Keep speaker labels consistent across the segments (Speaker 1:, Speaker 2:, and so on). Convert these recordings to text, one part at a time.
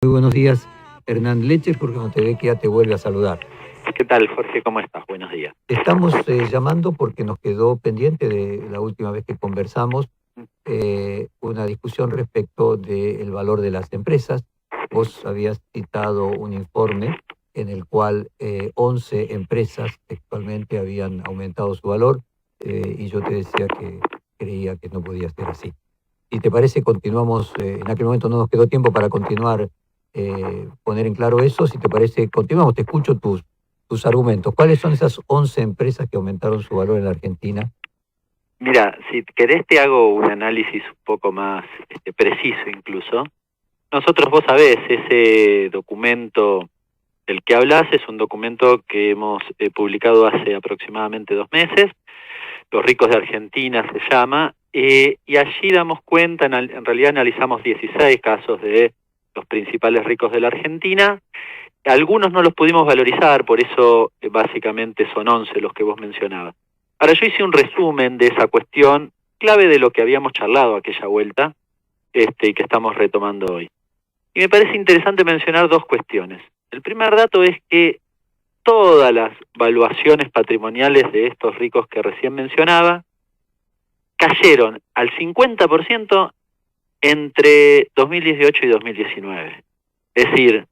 Speaker 1: Muy buenos días, Hernán Lecher, porque no te ve que ya te vuelve a saludar.
Speaker 2: ¿Qué tal, Jorge? ¿Cómo estás? Buenos días.
Speaker 1: Estamos llamando porque nos quedó pendiente de la última vez que conversamos una discusión respecto del valor de las empresas. Vos habías citado un informe en el cual 11 empresas textualmente habían aumentado su valor y yo te decía que creía que no podía ser así. Si te parece, continuamos, en aquel momento no nos quedó tiempo para continuar, poner en claro eso. Si te parece, continuamos, te escucho tus argumentos. ¿Cuáles son esas 11 empresas que aumentaron su valor en la Argentina?
Speaker 2: Mira, si querés te hago un análisis un poco más preciso incluso. Nosotros, vos sabés, ese documento del que hablas es un documento que hemos publicado hace aproximadamente 2 meses. Los ricos de Argentina se llama, y allí damos cuenta, en realidad analizamos 16 casos de los principales ricos de la Argentina. Algunos no los pudimos valorizar, por eso básicamente son 11 los que vos mencionabas. Ahora, yo hice un resumen de esa cuestión, clave de lo que habíamos charlado aquella vuelta, y que estamos retomando hoy. Y me parece interesante mencionar 2 cuestiones. El primer dato es que todas las valuaciones patrimoniales de estos ricos que recién mencionaba cayeron al 50% entre 2018 y 2019. Es decir,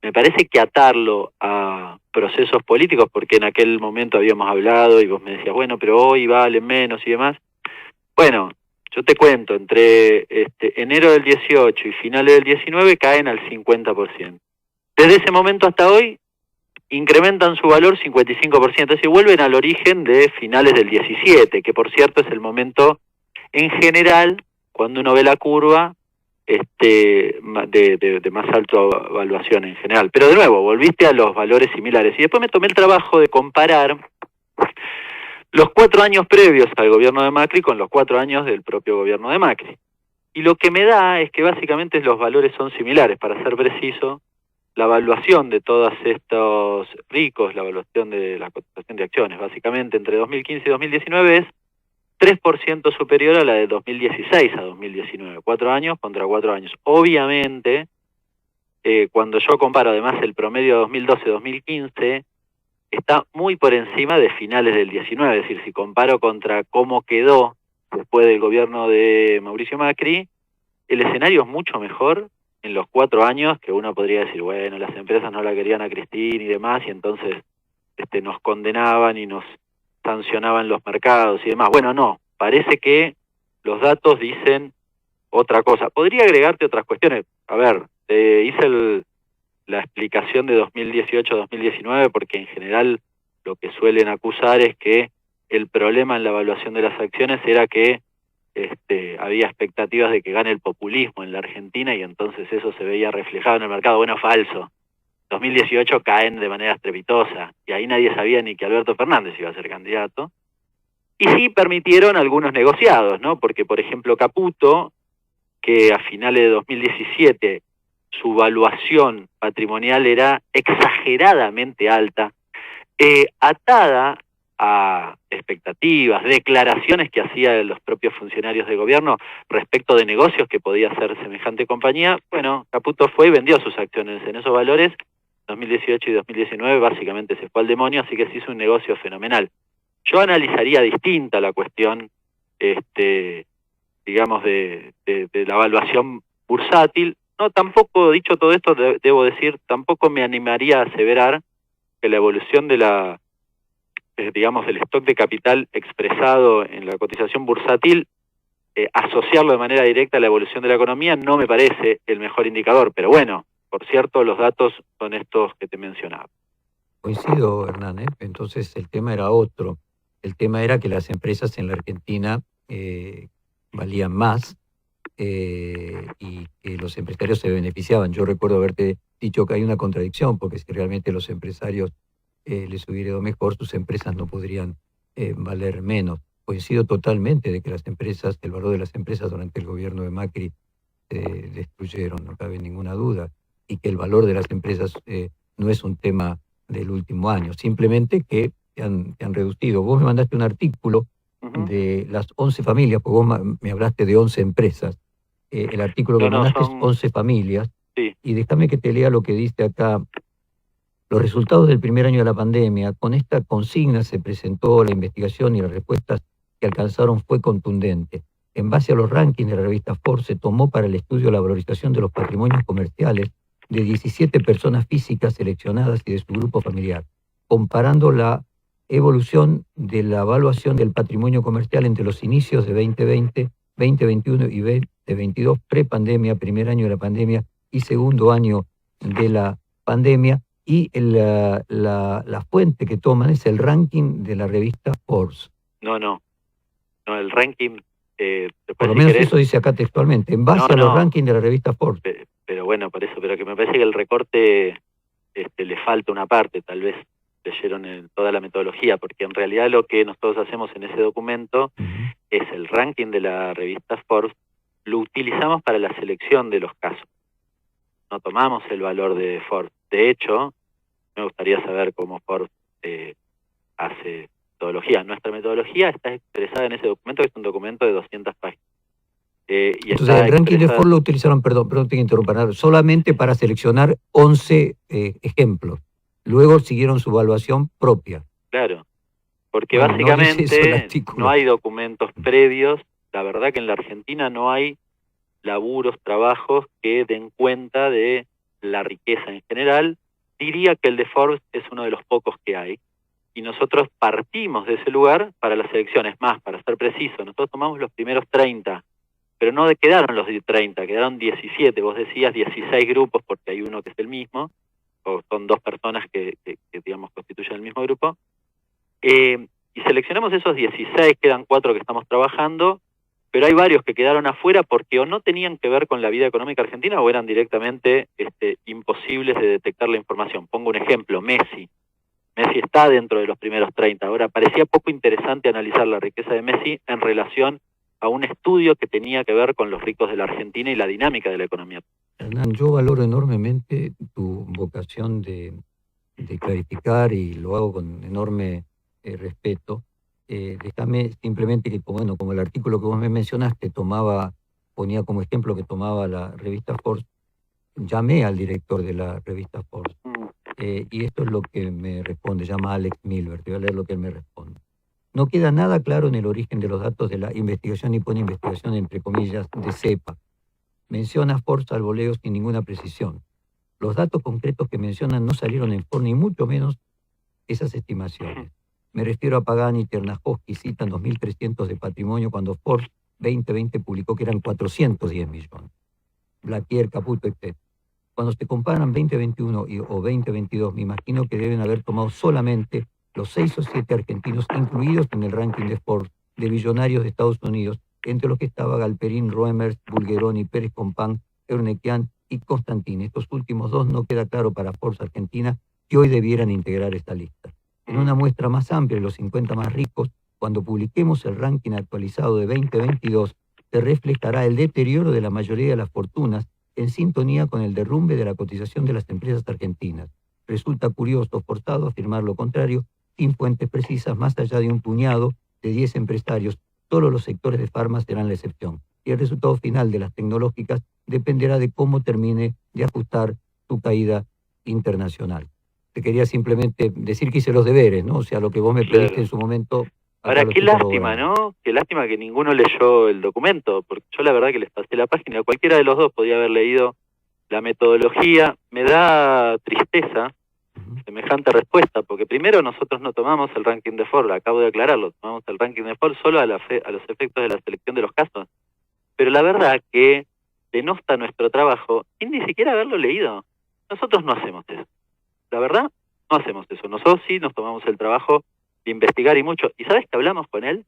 Speaker 2: me parece que atarlo a procesos políticos, porque en aquel momento habíamos hablado y vos me decías, bueno, pero hoy valen menos y demás. Bueno, yo te cuento, entre enero del 18 y finales del 19 caen al 50%. Desde ese momento hasta hoy incrementan su valor 55%, es decir, vuelven al origen de finales del 17, que por cierto es el momento en general, cuando uno ve la curva, de más alta evaluación en general. Pero de nuevo, volviste a los valores similares. Y después me tomé el trabajo de comparar los 4 años previos al gobierno de Macri con los 4 años del propio gobierno de Macri. Y lo que me da es que básicamente los valores son similares. Para ser preciso, la evaluación de todos estos ricos, la evaluación de la cotización de acciones, básicamente entre 2015 y 2019 es 3% superior a la de 2016 a 2019, 4 años contra 4 años. Obviamente, cuando yo comparo además el promedio de 2012-2015, está muy por encima de finales del 19, es decir, si comparo contra cómo quedó después del gobierno de Mauricio Macri, el escenario es mucho mejor en los 4 años, que uno podría decir, bueno, las empresas no la querían a Cristina y demás, y entonces nos condenaban y nos sancionaban los mercados y demás. Bueno, no, parece que los datos dicen otra cosa. Podría agregarte otras cuestiones. A ver, hice la explicación de 2018-2019 porque en general lo que suelen acusar es que el problema en la evaluación de las acciones era que había expectativas de que gane el populismo en la Argentina y entonces eso se veía reflejado en el mercado. Bueno, falso. 2018 caen de manera estrepitosa y ahí nadie sabía ni que Alberto Fernández iba a ser candidato. Y sí permitieron algunos negociados, ¿no? Porque, por ejemplo, Caputo, que a finales de 2017 su valuación patrimonial era exageradamente alta, atada a expectativas, declaraciones que hacían los propios funcionarios de gobierno respecto de negocios que podía hacer semejante compañía. Bueno, Caputo fue y vendió sus acciones en esos valores. 2018 y 2019 básicamente se fue al demonio, así que se hizo un negocio fenomenal. Yo analizaría distinta la cuestión, digamos, de la evaluación bursátil. No, tampoco, dicho todo esto, debo decir, tampoco me animaría a aseverar que la evolución de digamos, del stock de capital expresado en la cotización bursátil, asociarlo de manera directa a la evolución de la economía no me parece el mejor indicador, pero bueno, por cierto, los datos son estos que te mencionaba.
Speaker 1: Coincido, Hernán, ¿eh? Entonces el tema era otro. El tema era que las empresas en la Argentina valían más y que los empresarios se beneficiaban. Yo recuerdo haberte dicho que hay una contradicción, porque si realmente los empresarios les hubiera ido mejor, sus empresas no podrían valer menos. Coincido totalmente de que las empresas, el valor de las empresas durante el gobierno de Macri se destruyeron, no cabe ninguna duda, y que el valor de las empresas no es un tema del último año, simplemente que te han reducido. Vos me mandaste un artículo de las 11 familias, porque vos me hablaste de 11 empresas. el artículo que
Speaker 2: No,
Speaker 1: mandaste es
Speaker 2: son...
Speaker 1: 11 familias,
Speaker 2: Sí,
Speaker 1: y déjame que te lea lo que dice acá. Los resultados del primer año de la pandemia, con esta consigna se presentó la investigación y las respuestas que alcanzaron fue contundente. En base a los rankings de la revista Forbes, se tomó para el estudio la valorización de los patrimonios comerciales de 17 personas físicas seleccionadas y de su grupo familiar, comparando la evolución de la evaluación del patrimonio comercial entre los inicios de 2020, 2021 y 2022, prepandemia, primer año de la pandemia y segundo año de la pandemia, y la fuente que toman es el ranking de la revista Forbes.
Speaker 2: no, el ranking,
Speaker 1: Por
Speaker 2: después
Speaker 1: lo
Speaker 2: si
Speaker 1: menos
Speaker 2: querés,
Speaker 1: eso dice acá textualmente, en base a los
Speaker 2: no,
Speaker 1: rankings de la revista Forbes.
Speaker 2: pero bueno, por eso, pero que me parece que el recorte le falta una parte, tal vez leyeron toda la metodología, porque en realidad lo que nosotros hacemos en ese documento es el ranking de la revista Forbes, lo utilizamos para la selección de los casos, no tomamos el valor de Forbes. De hecho, me gustaría saber cómo Forbes hace metodología. Nuestra metodología está expresada en ese documento, que es un documento de 200 páginas. Y
Speaker 1: Entonces,
Speaker 2: está
Speaker 1: el ranking de
Speaker 2: expresada...
Speaker 1: Forbes lo utilizaron, perdón, te interrumpa, solamente para seleccionar 11 ejemplos. Luego siguieron su evaluación propia.
Speaker 2: Claro, porque
Speaker 1: Bueno, no dice eso el
Speaker 2: básicamente no
Speaker 1: artículo.
Speaker 2: hay documentos previos. La verdad que en la Argentina no hay laburos, trabajos que den cuenta de la riqueza en general. Diría que el de Forbes es uno de los pocos que hay. Y nosotros partimos de ese lugar para las selecciones. Más, para ser preciso, nosotros tomamos los primeros 30, pero no quedaron los 30, quedaron 17. Vos decías 16 grupos porque hay uno que es el mismo, o son dos personas que digamos, constituyen el mismo grupo. Y seleccionamos esos 16, quedan 4 que estamos trabajando, pero hay varios que quedaron afuera porque o no tenían que ver con la vida económica argentina o eran directamente imposibles de detectar la información. Pongo un ejemplo, Messi. Messi está dentro de los primeros 30. Ahora, parecía poco interesante analizar la riqueza de Messi en relación a un estudio que tenía que ver con los ricos de la Argentina y la dinámica de la economía.
Speaker 1: Hernán, yo valoro enormemente tu vocación de clarificar, y lo hago con enorme respeto. Déjame simplemente que, bueno, como el artículo que vos me mencionaste ponía como ejemplo que tomaba la revista Forbes, llamé al director de la revista Forbes, y esto es lo que me responde, llama Alex Milberg, te voy a leer lo que él me responde. No queda nada claro en el origen de los datos de la investigación, y pone investigación entre comillas de cepa. Menciona Forbes al voleo sin ninguna precisión. Los datos concretos que mencionan no salieron en Forbes, ni mucho menos esas estimaciones. Me refiero a Pagani y Ternajowski, citan 2.300 de patrimonio cuando Forbes 2020 publicó que eran 410 millones. Blaquier, Caputo, etc. Cuando se comparan 2021 o 2022, me imagino que deben haber tomado solamente los 6 o 7 argentinos incluidos en el ranking de Forbes de billonarios de Estados Unidos, entre los que estaba Galperín, Roemers, Bulgeroni, Pérez Compán, Eurnequian y Constantin. Estos últimos dos no queda claro para Forbes Argentina que hoy debieran integrar esta lista. En una muestra más amplia de los 50 más ricos, cuando publiquemos el ranking actualizado de 2022, se reflejará el deterioro de la mayoría de las fortunas en sintonía con el derrumbe de la cotización de las empresas argentinas. Resulta curioso, forzado, afirmar lo contrario, sin fuentes precisas, más allá de un puñado de 10 empresarios. Solo los sectores de farma serán la excepción. Y el resultado final de las tecnológicas dependerá de cómo termine de ajustar su caída internacional. Te quería simplemente decir que hice los deberes, ¿no? O sea, lo que vos me pediste en su momento.
Speaker 2: Ahora, qué lástima, ¿no? Qué lástima que ninguno leyó el documento, porque yo la verdad que les pasé la página. Cualquiera de los dos podía haber leído la metodología. Me da tristeza semejante respuesta, porque primero nosotros no tomamos el ranking de Forbes, acabo de aclararlo, tomamos el ranking de Forbes solo a los efectos de la selección de los casos. Pero la verdad que denosta nuestro trabajo sin ni siquiera haberlo leído. Nosotros no hacemos eso. La verdad, no hacemos eso. Nosotros sí nos tomamos el trabajo de investigar y mucho. ¿Y sabes que hablamos con él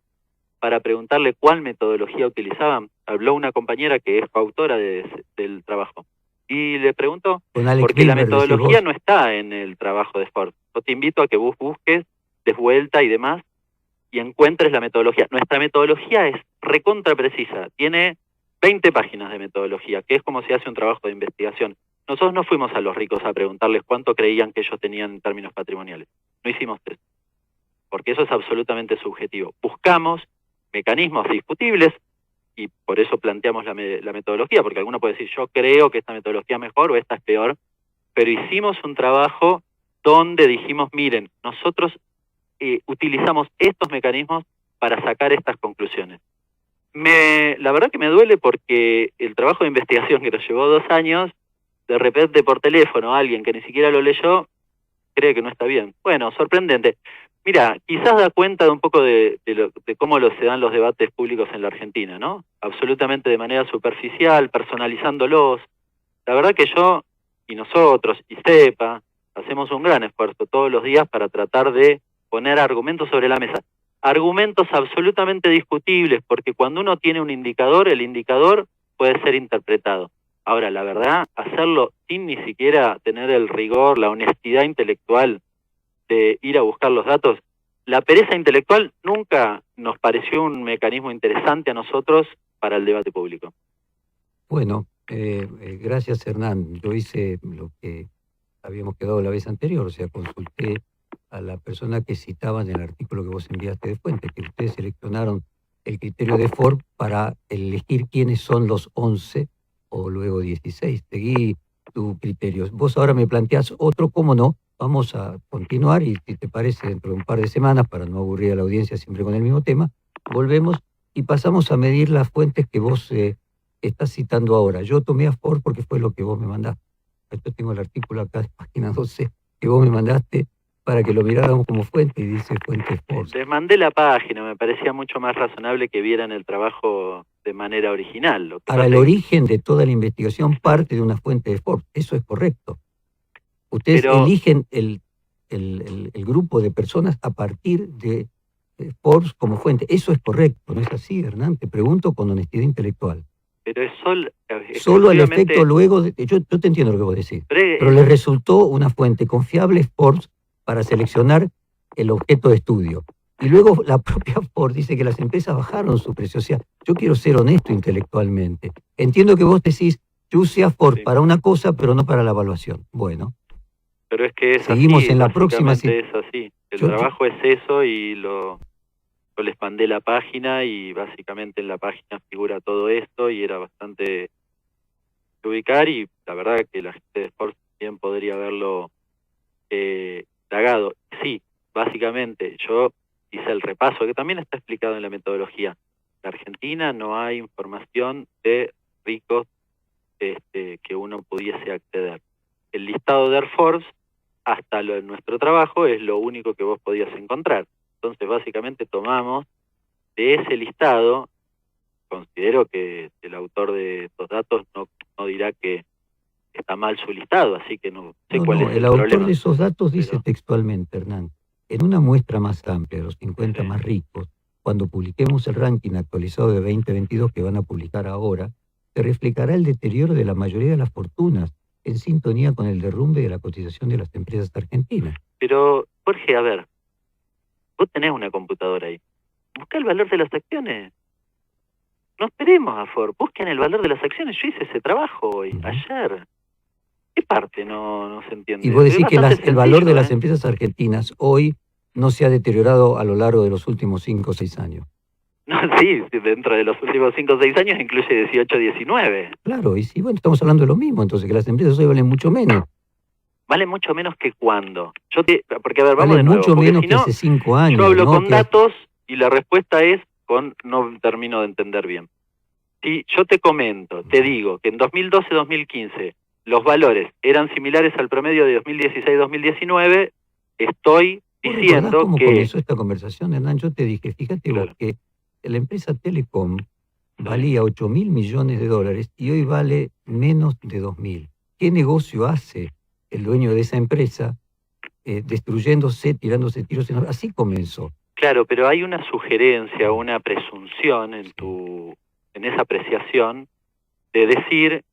Speaker 2: para preguntarle cuál metodología utilizaban? Habló una compañera que es coautora del trabajo. Y le preguntó, porque la metodología no está en el trabajo de Forbes. Yo te invito a que busques, des vuelta y demás, y encuentres la metodología. Nuestra metodología es recontra precisa. Tiene 20 páginas de metodología, que es como se hace un trabajo de investigación. Nosotros no fuimos a los ricos a preguntarles cuánto creían que ellos tenían en términos patrimoniales. No hicimos eso, porque eso es absolutamente subjetivo. Buscamos mecanismos discutibles y por eso planteamos la metodología, porque alguno puede decir, yo creo que esta metodología es mejor o esta es peor, pero hicimos un trabajo donde dijimos, miren, nosotros utilizamos estos mecanismos para sacar estas conclusiones. La verdad que me duele porque el trabajo de investigación que nos llevó 2 años, de repente por teléfono alguien que ni siquiera lo leyó, cree que no está bien. Bueno, sorprendente. Mira, quizás da cuenta de un poco de cómo se dan los debates públicos en la Argentina, ¿no? Absolutamente de manera superficial, personalizándolos. La verdad que yo y nosotros y CEPA hacemos un gran esfuerzo todos los días para tratar de poner argumentos sobre la mesa. Argumentos absolutamente discutibles, porque cuando uno tiene un indicador, el indicador puede ser interpretado. Ahora, la verdad, hacerlo sin ni siquiera tener el rigor, la honestidad intelectual de ir a buscar los datos, la pereza intelectual nunca nos pareció un mecanismo interesante a nosotros para el debate público.
Speaker 1: Bueno, gracias Hernán. Yo hice lo que habíamos quedado la vez anterior, o sea, consulté a la persona que citaba en el artículo que vos enviaste de fuente, que ustedes seleccionaron el criterio de Forbes para elegir quiénes son los 11 o luego 16. Seguí tu criterio. Vos ahora me planteás otro, ¿cómo no? Vamos a continuar y si te parece dentro de un par de semanas, para no aburrir a la audiencia siempre con el mismo tema, volvemos y pasamos a medir las fuentes que vos estás citando ahora. Yo tomé a Forbes porque fue lo que vos me mandaste. Yo tengo el artículo acá de página 12 que vos me mandaste para que lo miráramos como fuente y dice fuente Forbes.
Speaker 2: Les mandé la página, me parecía mucho más razonable que vieran el trabajo de manera original.
Speaker 1: Ahora, el origen de toda la investigación parte de una fuente de Forbes, eso es correcto. Ustedes eligen el grupo de personas a partir de Forbes como fuente, eso es correcto, ¿no es así, Hernán? Te pregunto con honestidad intelectual.
Speaker 2: Pero es
Speaker 1: solo el efecto luego, yo te entiendo lo que vos decís, pero le resultó una fuente confiable Forbes para seleccionar el objeto de estudio. Y luego la propia Forbes dice que las empresas bajaron su precio. O sea, yo quiero ser honesto intelectualmente. Entiendo que vos decís, yo usé a Forbes para una cosa, pero no para la evaluación. Bueno.
Speaker 2: Pero es que
Speaker 1: seguimos así, en la próxima.
Speaker 2: Es así. El trabajo es eso y yo les mandé la página y básicamente en la página figura todo esto y era bastante ubicar y la verdad que la gente de Forbes bien podría haberlo indagado. Sí, básicamente yo hice el repaso que también está explicado en la metodología. En Argentina no hay información de ricos que uno pudiese acceder. El listado de Forbes, hasta nuestro trabajo, es lo único que vos podías encontrar. Entonces, básicamente tomamos de ese listado, considero que el autor de estos datos no dirá que está mal su listado, así que no sé cuál es el problema.
Speaker 1: El autor de esos datos dice textualmente, Hernán, en una muestra más amplia de los 50 más ricos, cuando publiquemos el ranking actualizado de 2022 que van a publicar ahora, se reflejará el deterioro de la mayoría de las fortunas en sintonía con el derrumbe de la cotización de las empresas argentinas.
Speaker 2: Pero, Jorge, a ver, vos tenés una computadora ahí. Busca el valor de las acciones. No esperemos a Forbes, busquen el valor de las acciones. Yo hice ese trabajo hoy, ayer. ¿Qué parte no se entiende?
Speaker 1: Y vos decís que el valor de las empresas argentinas hoy no se ha deteriorado a lo largo de los últimos 5 o 6 años.
Speaker 2: No, sí, dentro de los últimos 5 o 6 años incluye 18, 19.
Speaker 1: Claro, y sí, bueno, estamos hablando de lo mismo, entonces, que las empresas hoy valen mucho menos.
Speaker 2: ¿Valen mucho menos que cuándo? Porque, a ver, vamos de nuevo.
Speaker 1: Mucho menos que hace 5 años.
Speaker 2: Yo hablo con datos y la respuesta es no termino de entender bien. Si yo te comento, te digo que en 2012-2015 los valores eran similares al promedio de 2016-2019, estoy diciendo
Speaker 1: ¿Cómo
Speaker 2: que...
Speaker 1: comenzó esta conversación, Hernán? Yo te dije, fíjate vos que la empresa Telecom valía 8.000 millones de dólares y hoy vale menos de 2.000. ¿Qué negocio hace el dueño de esa empresa destruyéndose, tirándose tiros? Así comenzó.
Speaker 2: Claro, pero hay una sugerencia, una presunción en esa apreciación de decir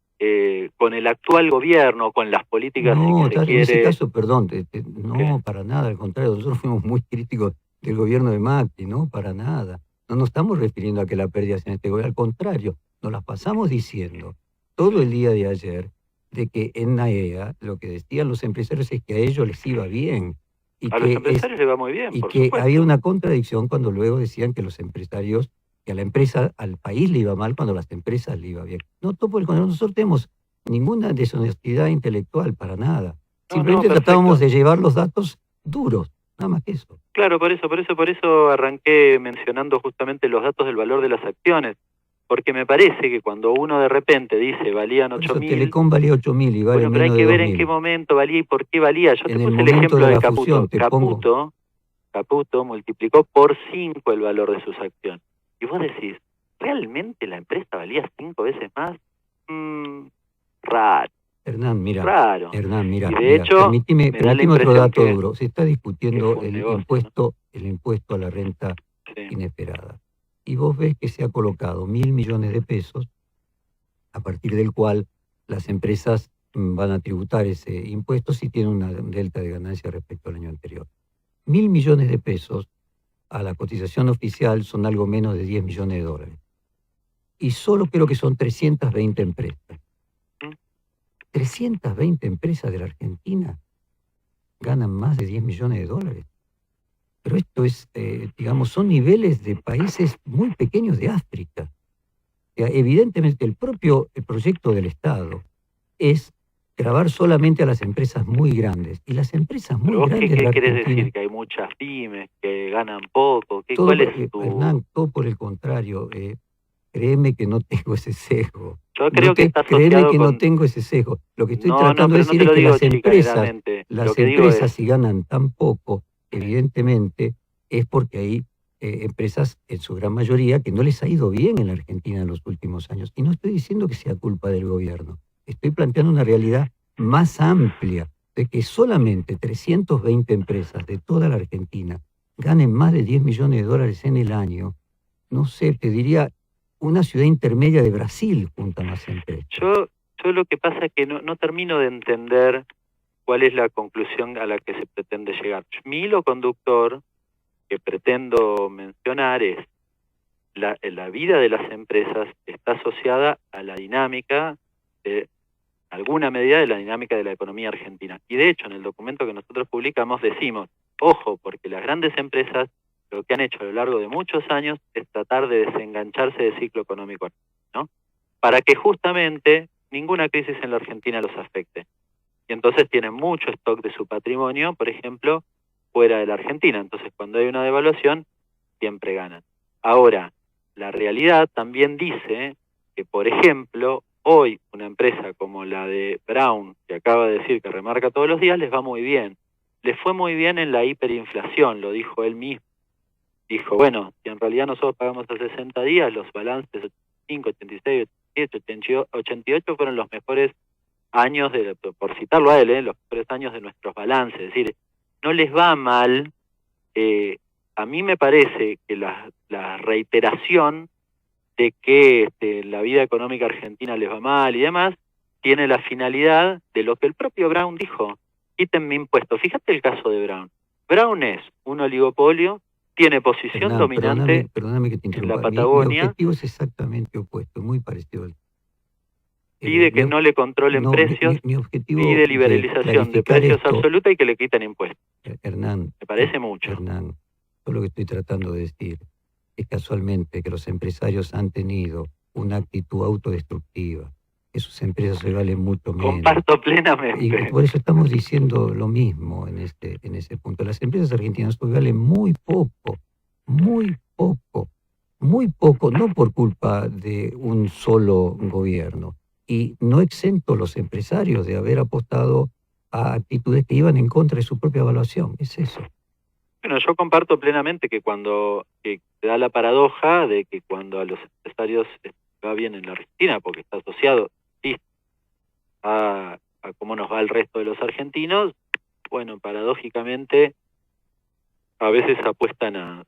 Speaker 2: con el actual gobierno, con las políticas que se quiere...
Speaker 1: En ese caso, perdón, no, para nada, al contrario, nosotros fuimos muy críticos del gobierno de Macri, no, para nada. No nos estamos refiriendo a que la pérdida sea en este gobierno, al contrario, nos las pasamos diciendo todo el día de ayer de que en NAEA lo que decían los empresarios es que a ellos les iba bien.
Speaker 2: A los empresarios les va muy bien,
Speaker 1: y que había una contradicción cuando luego decían que los empresarios que a la empresa, al país le iba mal cuando a las empresas le iba bien. No, todo por el contrario, nosotros tenemos ninguna deshonestidad intelectual para nada.
Speaker 2: No, no,
Speaker 1: Simplemente tratábamos
Speaker 2: perfecto.
Speaker 1: de llevar los datos duros, nada más que eso.
Speaker 2: Claro, por eso arranqué mencionando justamente los datos del valor de las acciones, porque me parece que cuando uno de repente dice valían
Speaker 1: Por
Speaker 2: 8.000,
Speaker 1: eso Telecom valía 8.000 y vale
Speaker 2: bueno, pero hay
Speaker 1: menos de
Speaker 2: que ver en qué
Speaker 1: 2.000.
Speaker 2: momento valía y por qué valía. Yo te
Speaker 1: En el
Speaker 2: puse el
Speaker 1: momento
Speaker 2: ejemplo
Speaker 1: de
Speaker 2: de
Speaker 1: la fusión,
Speaker 2: Caputo.
Speaker 1: te pongo,
Speaker 2: Caputo multiplicó por 5 el valor de sus acciones. Y vos decís, ¿realmente la empresa valía 5 veces más? Raro,
Speaker 1: Hernán,
Speaker 2: raro. Y de
Speaker 1: mira,
Speaker 2: hecho, me da la
Speaker 1: permitime otro
Speaker 2: impresión
Speaker 1: dato duro. Se está
Speaker 2: que
Speaker 1: discutiendo
Speaker 2: fue un negocio, ¿no?
Speaker 1: el impuesto a la renta
Speaker 2: Sí.
Speaker 1: inesperada. Y vos ves que se ha colocado 1.000 millones de pesos, a partir del cual las empresas van a tributar ese impuesto si tienen una delta de ganancia respecto al año anterior. 1.000 millones de pesos a la cotización oficial son algo menos de 10 millones de dólares. Y solo creo que son 320 empresas. 320 empresas de la Argentina ganan más de 10 millones de dólares. Pero esto es, digamos, son niveles de países muy pequeños de África. Evidentemente, el proyecto del Estado es gravar solamente a las empresas muy grandes. Y las empresas muy
Speaker 2: Pero vos,
Speaker 1: grandes de
Speaker 2: ¿qué
Speaker 1: la
Speaker 2: querés
Speaker 1: Argentina,
Speaker 2: decir? ¿Que hay muchas pymes que ganan poco?
Speaker 1: todo,
Speaker 2: ¿Cuál es tu...?
Speaker 1: Hernán, todo por el contrario, créeme que no tengo ese sesgo.
Speaker 2: Yo creo que está
Speaker 1: Créeme
Speaker 2: asociado
Speaker 1: que no
Speaker 2: con...
Speaker 1: tengo ese sesgo. Lo que estoy
Speaker 2: No,
Speaker 1: tratando de
Speaker 2: pero no
Speaker 1: decir
Speaker 2: te
Speaker 1: es
Speaker 2: lo
Speaker 1: que
Speaker 2: digo chicaneramente. Lo
Speaker 1: las
Speaker 2: que digo es...
Speaker 1: empresas si ganan tan poco,
Speaker 2: Sí.
Speaker 1: evidentemente es porque hay empresas, en su gran mayoría, que no les ha ido bien en la Argentina en los últimos años. Y no estoy diciendo que sea culpa del gobierno. Estoy planteando una realidad más amplia de que solamente 320 empresas de toda la Argentina ganen más de 10 millones de dólares en el año. No sé, te diría una ciudad intermedia de Brasil junta más empresas.
Speaker 2: Yo lo que pasa es que no termino de entender cuál es la conclusión a la que se pretende llegar. Mi hilo conductor que pretendo mencionar es la vida de las empresas está asociada a la dinámica de alguna medida de la dinámica de la economía argentina. Y de hecho, en el documento que nosotros publicamos decimos, ojo, porque las grandes empresas lo que han hecho a lo largo de muchos años es tratar de desengancharse del ciclo económico, ¿no? Para que justamente ninguna crisis en la Argentina los afecte. Y entonces tienen mucho stock de su patrimonio, por ejemplo, fuera de la Argentina. Entonces, cuando hay una devaluación, siempre ganan. Ahora, la realidad también dice que, por ejemplo, hoy una empresa como la de Brown, que acaba de decir que remarca todos los días, les va muy bien. Les fue muy bien en la hiperinflación, lo dijo él mismo. Dijo, bueno, si en realidad nosotros pagamos a 60 días, los balances 85, 86, 87, 88 fueron los mejores años, por citarlo a él, los mejores años de nuestros balances. Es decir, no les va mal. A mí me parece que la reiteración de que la vida económica argentina les va mal y demás, tiene la finalidad de lo que el propio Brown dijo, quítenme impuestos. Fíjate el caso de Brown. Brown es un oligopolio, tiene posición
Speaker 1: Hernán,
Speaker 2: dominante
Speaker 1: perdóname que te
Speaker 2: en la
Speaker 1: interrumpa. Mi
Speaker 2: Patagonia,
Speaker 1: objetivo es exactamente opuesto, muy parecido al...
Speaker 2: pide que no le controlen
Speaker 1: no,
Speaker 2: precios,
Speaker 1: mi objetivo
Speaker 2: pide
Speaker 1: de
Speaker 2: liberalización de
Speaker 1: clarificar
Speaker 2: precios
Speaker 1: esto,
Speaker 2: absoluta y que le quiten impuestos.
Speaker 1: Hernán,
Speaker 2: Me parece mucho.
Speaker 1: Hernán, todo lo que estoy tratando de decir es casualmente que los empresarios han tenido una actitud autodestructiva, que sus empresas se valen mucho menos.
Speaker 2: Comparto plenamente.
Speaker 1: Y por eso estamos diciendo lo mismo en ese punto. Las empresas argentinas hoy valen muy poco, no por culpa de un solo gobierno. Y no exento los empresarios de haber apostado a actitudes que iban en contra de su propia evaluación. Es eso.
Speaker 2: Bueno, yo comparto plenamente que que se da la paradoja de que cuando a los empresarios va bien en la Argentina, porque está asociado, sí, a cómo nos va el resto de los argentinos, bueno, paradójicamente a veces apuestan a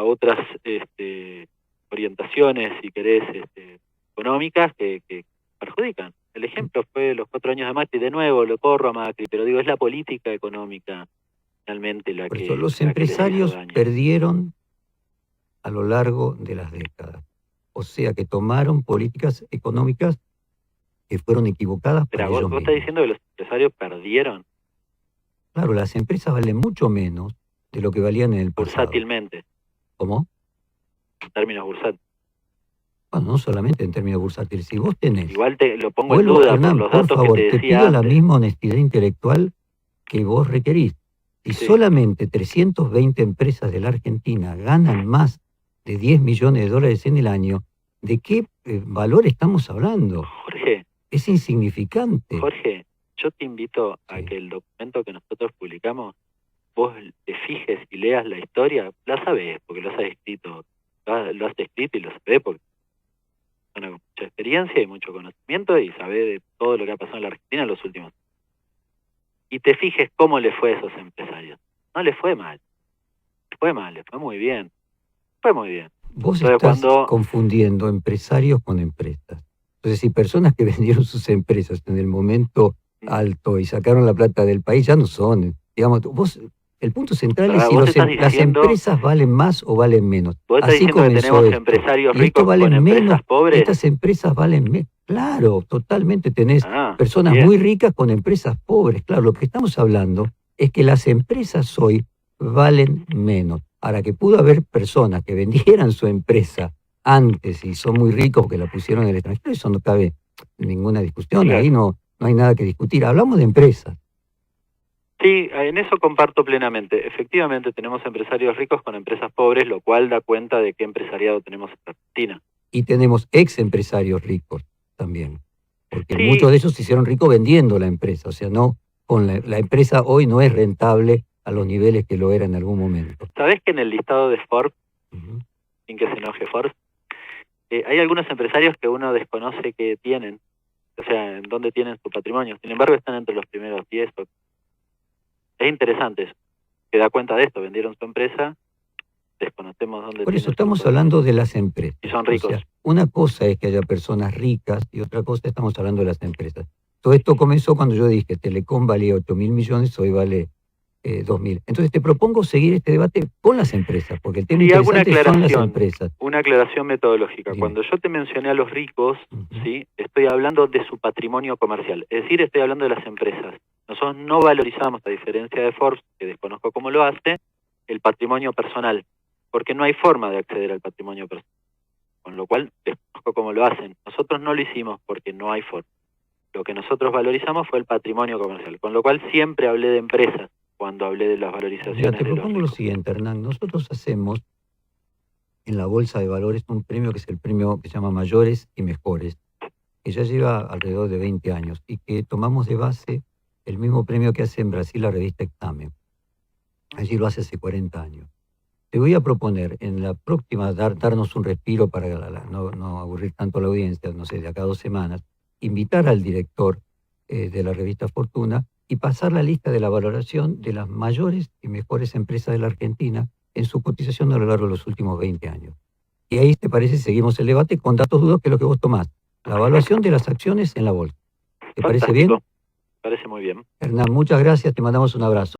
Speaker 2: otras orientaciones, si querés, económicas que perjudican. El ejemplo fue los 4 años de Macri, de nuevo lo corro a Macri, pero digo, es la política económica realmente la
Speaker 1: Por
Speaker 2: que
Speaker 1: eso los
Speaker 2: les hizo
Speaker 1: empresarios
Speaker 2: daño.
Speaker 1: perdieron a lo largo de las décadas. O sea que tomaron políticas económicas que fueron equivocadas para
Speaker 2: Pero
Speaker 1: ellos
Speaker 2: vos
Speaker 1: mismos.
Speaker 2: estás diciendo que los empresarios perdieron
Speaker 1: Claro, las empresas valen mucho menos de lo que valían en el pasado.
Speaker 2: bursátilmente.
Speaker 1: ¿Cómo?
Speaker 2: en términos bursátiles.
Speaker 1: Bueno, no solamente en términos bursátiles, si vos tenés...
Speaker 2: Igual te lo pongo en
Speaker 1: Vuelvo,
Speaker 2: duda
Speaker 1: Hernán,
Speaker 2: por los
Speaker 1: por
Speaker 2: datos
Speaker 1: favor,
Speaker 2: que te
Speaker 1: te
Speaker 2: decía
Speaker 1: pido la
Speaker 2: antes.
Speaker 1: misma honestidad intelectual que vos requerís. Si
Speaker 2: Sí.
Speaker 1: solamente 320 empresas de la Argentina ganan más de 10 millones de dólares en el año, ¿de qué valor estamos hablando?
Speaker 2: Jorge,
Speaker 1: Es insignificante.
Speaker 2: Jorge, yo te invito a
Speaker 1: Sí.
Speaker 2: que el documento que nosotros publicamos, vos te fijes y leas la historia, la sabés, porque lo has escrito, lo has escrito y lo sabés porque con mucha experiencia y mucho conocimiento y sabés de todo lo que ha pasado en la Argentina en los últimos años. Y te fijes cómo le fue a esos empresarios. No les fue mal. Les fue mal, les fue muy bien. Fue muy bien.
Speaker 1: Vos
Speaker 2: Entonces,
Speaker 1: estás confundiendo empresarios con empresas. Entonces, si personas que vendieron sus empresas en el momento alto y sacaron la plata del país, ya no son, digamos, vos, el punto central es si las empresas valen más o valen menos.
Speaker 2: Vos estás diciendo que tenemos empresarios ricos con empresas pobres.
Speaker 1: Estas empresas valen menos. Claro, totalmente tenés personas
Speaker 2: bien.
Speaker 1: muy ricas con empresas pobres. Claro, lo que estamos hablando es que las empresas hoy valen menos. Ahora, que pudo haber personas que vendieran su empresa antes y son muy ricos que la pusieron en el extranjero, eso no cabe ninguna discusión,
Speaker 2: Claro.
Speaker 1: ahí no hay nada que discutir. Hablamos de empresas.
Speaker 2: Sí, en eso comparto plenamente. Efectivamente, tenemos empresarios ricos con empresas pobres, lo cual da cuenta de qué empresariado tenemos en Argentina.
Speaker 1: Y tenemos ex empresarios ricos también, porque
Speaker 2: sí.
Speaker 1: Muchos de ellos se hicieron ricos vendiendo la empresa, o sea, no con la empresa hoy no es rentable a los niveles que lo era en algún momento.
Speaker 2: ¿Sabés que en el listado de Forbes, sin que se enoje Forbes, hay algunos empresarios que uno desconoce que tienen, o sea, en dónde tienen su patrimonio? Sin embargo, están entre los primeros 10. Es interesante eso, que da cuenta de esto, vendieron su empresa, desconocemos dónde.
Speaker 1: Por eso estamos hablando de las empresas.
Speaker 2: Y son ricos.
Speaker 1: O sea, una cosa es que haya personas ricas y otra cosa estamos hablando de las empresas. Todo esto comenzó cuando yo dije Telecom valía 8.000 millones, hoy vale 2.000. Entonces te propongo seguir este debate con las empresas, porque el tema interesante son las empresas.
Speaker 2: Una aclaración metodológica. Bien. Cuando yo te mencioné a los ricos, ¿sí? Estoy hablando de su patrimonio comercial, es decir, estoy hablando de las empresas. Nosotros no valorizamos, a diferencia de Forbes, que desconozco cómo lo hace, el patrimonio personal, porque no hay forma de acceder al patrimonio personal, con lo cual desconozco cómo lo hacen. Nosotros no lo hicimos porque no hay forma. Lo que nosotros valorizamos fue el patrimonio comercial, con lo cual siempre hablé de empresas cuando hablé de las valorizaciones.
Speaker 1: Ya te propongo lo siguiente, Hernán. Nosotros hacemos en la Bolsa de Valores un premio que es el premio que se llama Mayores y Mejores, que ya lleva alrededor de 20 años y que tomamos de base el mismo premio que hace en Brasil la revista Examen. Allí lo hace hace 40 años. Te voy a proponer en la próxima, darnos un respiro para no aburrir tanto a la audiencia, no sé, de acá a 2 semanas, invitar al director de la revista Fortuna y pasar la lista de la valoración de las mayores y mejores empresas de la Argentina en su cotización a lo largo de los últimos 20 años. Y ahí, ¿te parece? Seguimos el debate con datos duros, que es lo que vos tomás. La evaluación de las acciones en la bolsa. ¿Te parece bien?
Speaker 2: Parece muy bien.
Speaker 1: Hernán, muchas gracias, te mandamos un abrazo.